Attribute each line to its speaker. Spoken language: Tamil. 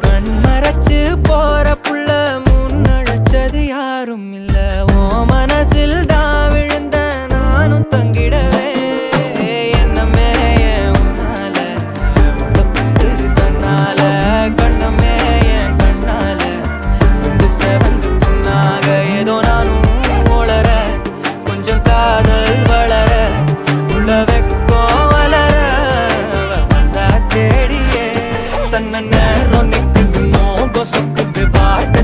Speaker 1: கண்மறைச்சு போற புள்ள முன்னழைச்சது யாரும் இல்ல. ஓ மனசில் தான் விழுந்த நானும் தங்கிடவே என்னமே உன்னால உள்ள புந்துரு தன்னால கண்ணமே என் கண்ணால வந்து செவந்து புண்ணாக ஏதோ நானும் ஓளற கொஞ்சம் காதல் வளர உள்ள வெக்கோ வளர வந்தா தேடியே தன்ன நேரம் நிக்குது மோகம் சொக்குது பாட்டு